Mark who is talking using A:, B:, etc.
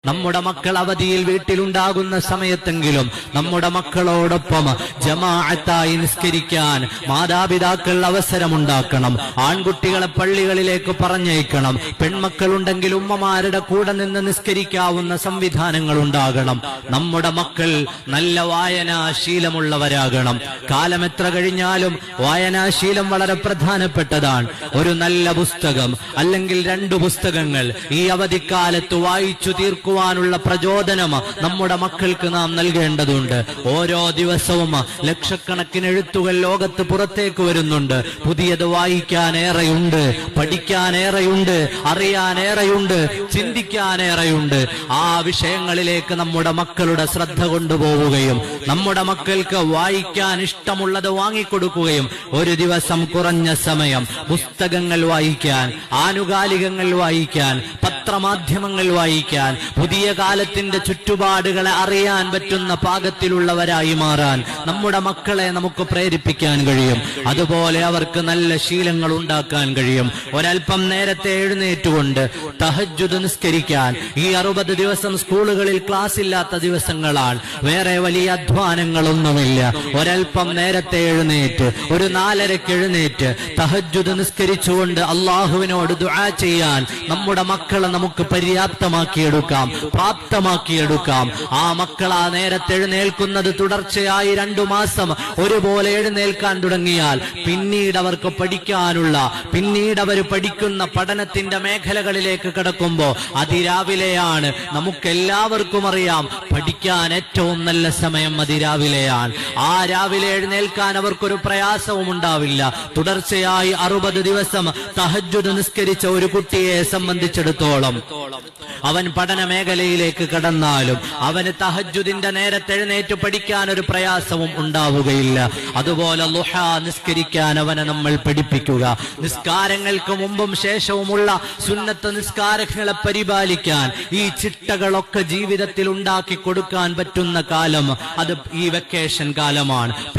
A: നമ്മുടെ മക്കൾ അവധിയിൽ വീട്ടിലുണ്ടാകുന്ന സമയത്തെങ്കിലും നമ്മുടെ മക്കളോടൊപ്പം ജമാഅത്തായി നിസ്കരിക്കാൻ മാതാപിതാക്കൾ അവസരമുണ്ടാക്കണം. ആൺകുട്ടികളെ പള്ളികളിലേക്ക് പറഞ്ഞയക്കണം. പെൺമക്കളുണ്ടെങ്കിൽ ഉമ്മമാരുടെ കൂടെ നിന്ന് നിസ്കരിക്കാവുന്ന സംവിധാനങ്ങൾ ഉണ്ടാകണം. നമ്മുടെ മക്കൾ നല്ല വായനാശീലമുള്ളവരാകണം. കാലം എത്ര കഴിഞ്ഞാലും വായനാശീലം വളരെ പ്രധാനപ്പെട്ടതാണ്. ഒരു നല്ല പുസ്തകം അല്ലെങ്കിൽ 2 പുസ്തകങ്ങൾ ഈ അവധിക്കാലത്ത് വായിച്ചു തീർക്കുവാനുള്ള പ്രചോദനം നമ്മുടെ മക്കൾക്ക് നാം നൽകേണ്ടതുണ്ട്. ഓരോ ദിവസവും ലക്ഷക്കണക്കിന് എഴുത്തുകൾ ലോകത്ത് പുറത്തേക്ക് വരുന്നുണ്ട്. പുതിയത് വായിക്കാനേറെയുണ്ട്, പഠിക്കാനേറെയുണ്ട്, അറിയാനേറെയുണ്ട്, ചിന്തിക്കാനേറെയുണ്ട്. ആ വിഷയങ്ങളിലേക്ക് നമ്മുടെ മക്കളുടെ ശ്രദ്ധ കൊണ്ടുപോവുകയും നമ്മുടെ മക്കൾക്ക് വായിക്കാൻ ഇഷ്ടമുള്ളത് വാങ്ങിക്കൊടുക്കുകയും ഒരു ദിവസം കുറഞ്ഞ സമയം പുസ്തകങ്ങൾ വായിക്കാൻ, ആനുകാലികങ്ങൾ വായിക്കാൻ, പത്രമാധ്യമങ്ങൾ വായിക്കാൻ, പുതിയ കാലത്തിന്റെ ചുറ്റുപാടുകളെ അറിയാൻ പറ്റുന്ന പാകത്തിലുള്ളവരായി മാറാൻ നമ്മുടെ മക്കളെ നമുക്ക് പ്രേരിപ്പിക്കാൻ കഴിയും. അതുപോലെ അവർക്ക് നല്ല ശീലങ്ങൾ ഉണ്ടാക്കാൻ കഴിയും. ഒരൽപ്പം നേരത്തെ എഴുന്നേറ്റുകൊണ്ട് തഹജ്ജുദ് നിസ്കരിക്കാൻ. ഈ 60 ദിവസം സ്കൂളുകളിൽ ക്ലാസ് ഇല്ലാത്ത ദിവസങ്ങളാണ്. വേറെ വലിയ അധ്വാനങ്ങളൊന്നുമില്ല. ഒരൽപ്പം നേരത്തെ എഴുന്നേറ്റ് ഒരു 4:30 എഴുന്നേറ്റ് തഹജ്ജുദ് നിസ്കരിച്ചുകൊണ്ട് അള്ളാഹുവിനോട് ദുആ ചെയ്യാൻ നമ്മുടെ മക്കളെ നമുക്ക് പര്യാപ്തമാക്കിയെടുക്കാം, പ്രാപ്തമാക്കിയെടുക്കാം. ആ മക്കൾ ആ നേരത്തെ എഴുന്നേൽക്കുന്നത് തുടർച്ചയായി 2 മാസം ഒരുപോലെ എഴുന്നേൽക്കാൻ തുടങ്ങിയാൽ പിന്നീട് അവർക്ക് പഠിക്കാനുള്ള, പിന്നീട് അവർ പഠിക്കുന്ന പഠനത്തിന്റെ മേഖലകളിലേക്ക് കടക്കുമ്പോൾ അതിരാവിലെയാണ്. നമുക്കെല്ലാവർക്കും അറിയാം പഠിക്കാൻ ഏറ്റവും നല്ല സമയം അതിരാവിലെയാണ്. ആ രാവിലെ എഴുന്നേൽക്കാൻ അവർക്കൊരു പ്രയാസവും ഉണ്ടാവില്ല. തുടർച്ചയായി 60 ദിവസം തഹജ്ജുദ് നിസ്കരിച്ച ഒരു കുട്ടിയെ സംബന്ധിച്ചിടത്തോളം അവൻ പഠന മേഖലയിലേക്ക് കടന്നാലും അവന് തഹജ്ജുദിന്റെ നേരത്തെ എഴുന്നേറ്റ് പഠിക്കാൻ ഒരു പ്രയാസവും ഉണ്ടാവുകയില്ല. അതുപോലെ ളുഹാ നിസ്കരിക്കാൻ അവനെ നമ്മൾ പഠിപ്പിക്കുക. നിസ്കാരങ്ങൾക്ക് മുമ്പും ശേഷവുമുള്ള സുന്നത്ത് നിസ്കാരങ്ങളെ പരിപാലിക്കാൻ ഈ ചിട്ടകളൊക്കെ ജീവിതത്തിൽ ഉണ്ടാക്കി കൊടുക്കാൻ പറ്റുന്ന കാലം അത് ഈ വെക്കേഷൻ കാലമാണ്.